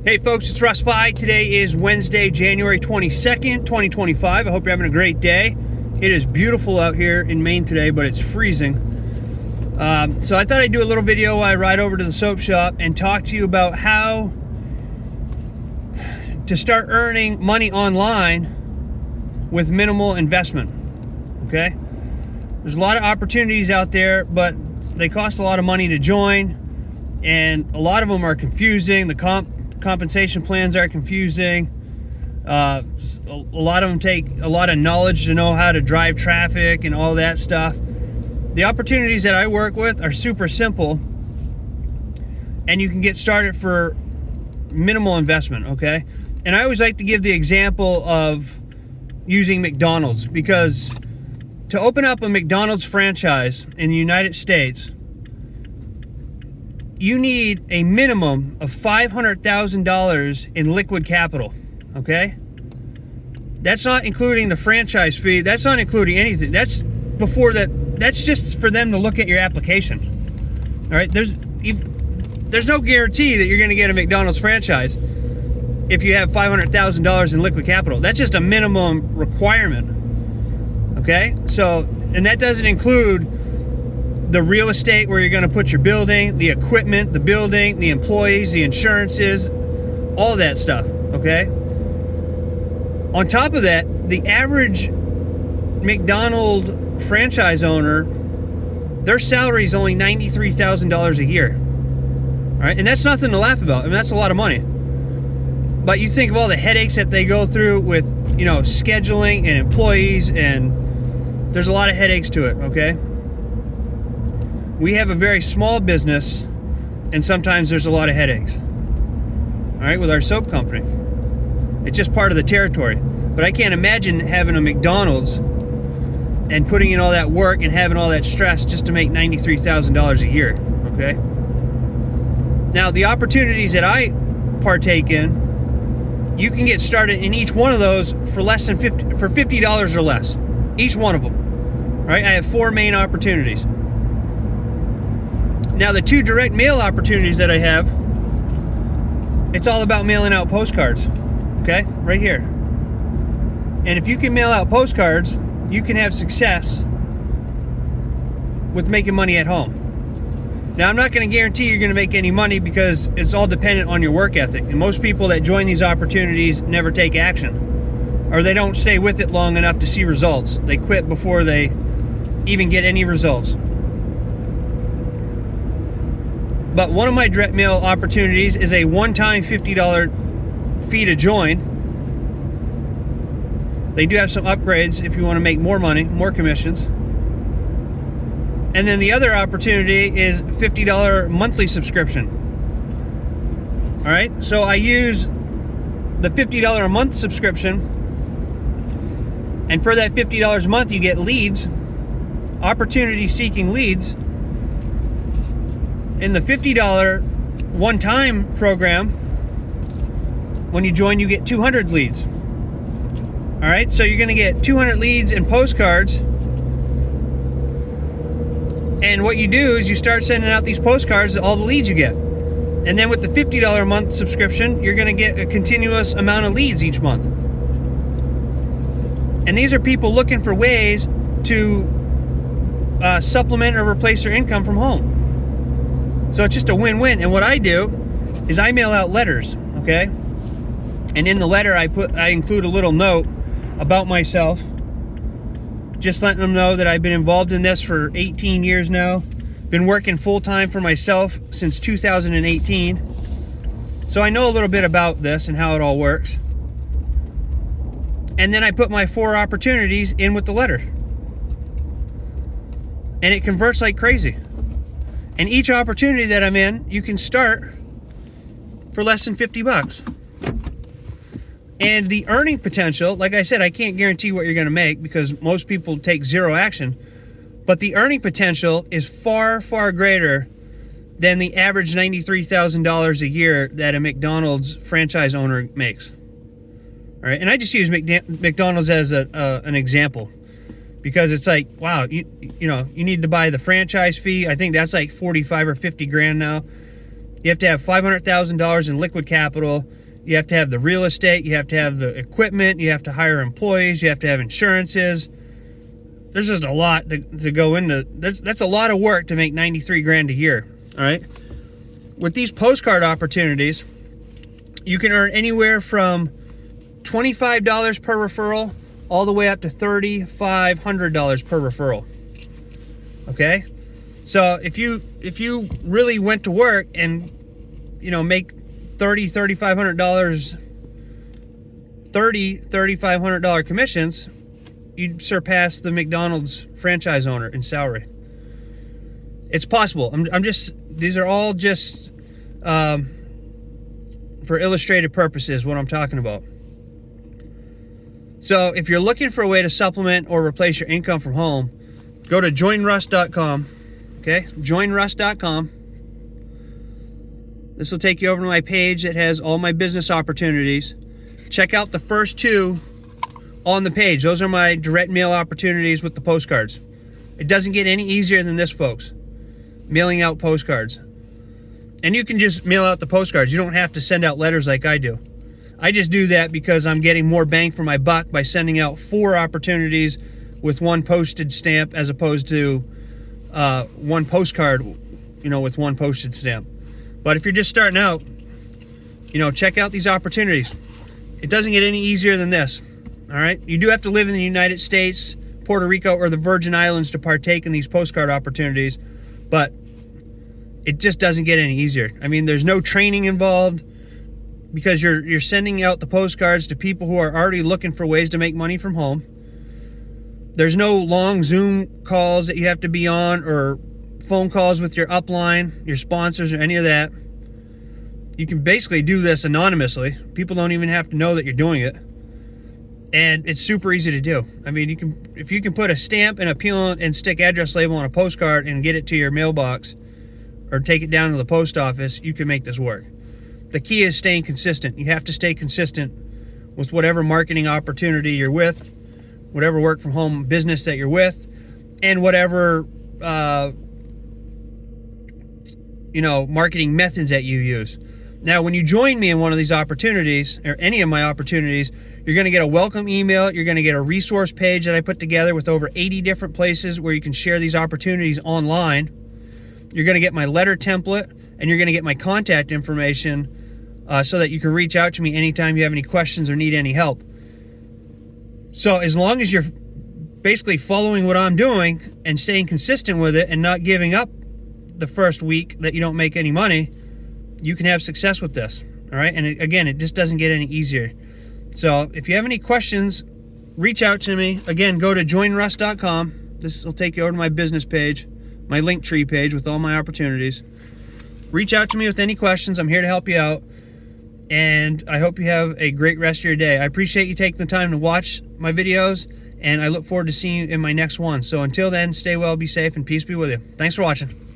Hey folks, it's Russ. Today is Wednesday, January 22nd, 2025. I hope you're having a great day. It is beautiful out here in Maine today, but it's freezing. So I thought I'd do a little video while I ride over to the soap shop and talk to you about how to start earning money online with minimal investment, okay? There's a lot of opportunities out there, but they cost a lot of money to join, and a lot of them are confusing. The compensation plans are confusing. A lot of them take a lot of knowledge to know how to drive traffic and all that stuff. The opportunities that I work with are super simple, and you can get started for minimal investment, okay? And I always like to give the example of using McDonald's, because to open up a McDonald's franchise in the United States, you need a minimum of $500,000 in liquid capital, okay? That's not including the franchise fee. That's not including anything. That's before that. That's just for them to look at your application. All right, there's no guarantee that you're going to get a McDonald's franchise if you have $500,000 in liquid capital. That's just a minimum requirement, okay? So, and that doesn't include the real estate where you're going to put your building, the equipment, the building, the employees, the insurances, all that stuff, okay? On top of that, the average McDonald's franchise owner, their salary is only $93,000 a year, all right? And that's nothing to laugh about. I mean, that's a lot of money. But you think of all the headaches that they go through with, scheduling and employees, and there's a lot of headaches to it, okay? We have a very small business, and sometimes there's a lot of headaches, all right, with our soap company. It's just part of the territory. But I can't imagine having a McDonald's and putting in all that work and having all that stress just to make $93,000 a year, okay? Now, the opportunities that I partake in, you can get started in each one of those for less than $50 or less, each one of them, all right? I have 4 main opportunities. Now, the 2 direct mail opportunities that I have, it's all about mailing out postcards, okay? Right here. And if you can mail out postcards, you can have success with making money at home. Now, I'm not going to guarantee you're going to make any money, because it's all dependent on your work ethic. And most people that join these opportunities never take action, or they don't stay with it long enough to see results. They quit before they even get any results. But one of my direct mail opportunities is a one-time $50 fee to join. They do have some upgrades if you want to make more money, more commissions. And then the other opportunity is $50 monthly subscription. All right, so I use the $50 a month subscription, and for that $50 a month, you get leads, opportunity-seeking leads. In the $50 one-time program, when you join, you get 200 leads. All right, so you're going to get 200 leads and postcards. And what you do is you start sending out these postcards to all the leads you get. And then with the $50 a month subscription, you're going to get a continuous amount of leads each month. And these are people looking for ways to supplement or replace their income from home. So it's just a win-win. And what I do is I mail out letters, okay? And in the letter, I include a little note about myself, just letting them know that I've been involved in this for 18 years now. Been working full-time for myself since 2018. So I know a little bit about this and how it all works. And then I put my 4 opportunities in with the letter. And it converts like crazy. And each opportunity that I'm in, you can start for less than $50. And the earning potential, like I said, I can't guarantee what you're going to make, because most people take zero action. But the earning potential is far, far greater than the average $93,000 a year that a McDonald's franchise owner makes. All right, and I just use McDonald's as an example, because it's like, wow, you need to buy the franchise fee. I think that's like 45 or 50 grand now. You have to have $500,000 in liquid capital. You have to have the real estate. You have to have the equipment. You have to hire employees. You have to have insurances. There's just a lot to go into. That's a lot of work to make 93 grand a year. All right. With these postcard opportunities, you can earn anywhere from $25 per referral all the way up to $3,500 per referral. Okay. So if you really went to work and, you know, make $3,500 commissions, you'd surpass the McDonald's franchise owner in salary. It's possible. These are all just for illustrated purposes, what I'm talking about. So if you're looking for a way to supplement or replace your income from home, go to joinruss.com. Okay, joinruss.com. This will take you over to my page that has all my business opportunities. Check out the first two on the page. Those are my direct mail opportunities with the postcards. It doesn't get any easier than this, folks. Mailing out postcards. And you can just mail out the postcards. You don't have to send out letters like I do. I just do that because I'm getting more bang for my buck by sending out 4 opportunities with 1 postage stamp as opposed to 1 postcard, you know, with 1 postage stamp. But if you're just starting out, you know, check out these opportunities. It doesn't get any easier than this. All right. You do have to live in the United States, Puerto Rico, or the Virgin Islands to partake in these postcard opportunities, but it just doesn't get any easier. I mean, there's no training involved because you're sending out the postcards to people who are already looking for ways to make money from home. There's no long Zoom calls that you have to be on or phone calls with your upline, your sponsors, or any of that. You can basically do this anonymously. People don't even have to know that you're doing it. And it's super easy to do. I mean, if you can put a stamp and a peel and stick address label on a postcard and get it to your mailbox or take it down to the post office, you can make this work. The key is staying consistent. You have to stay consistent with whatever marketing opportunity you're with, whatever work from home business that you're with, and whatever marketing methods that you use. Now, when you join me in one of these opportunities, or any of my opportunities, you're going to get a welcome email. You're going to get a resource page that I put together with over 80 different places where you can share these opportunities online. You're going to get my letter template, and you're going to get my contact information so that you can reach out to me anytime you have any questions or need any help. So as long as you're basically following what I'm doing and staying consistent with it and not giving up the first week that you don't make any money, you can have success with this. All right. And again, it just doesn't get any easier. So if you have any questions, reach out to me. Again, go to joinruss.com. This will take you over to my business page, my Linktree page with all my opportunities. Reach out to me with any questions. I'm here to help you out. And I hope you have a great rest of your day. I appreciate you taking the time to watch my videos, and I look forward to seeing you in my next one. So until then, stay well, be safe, and peace be with you. Thanks for watching.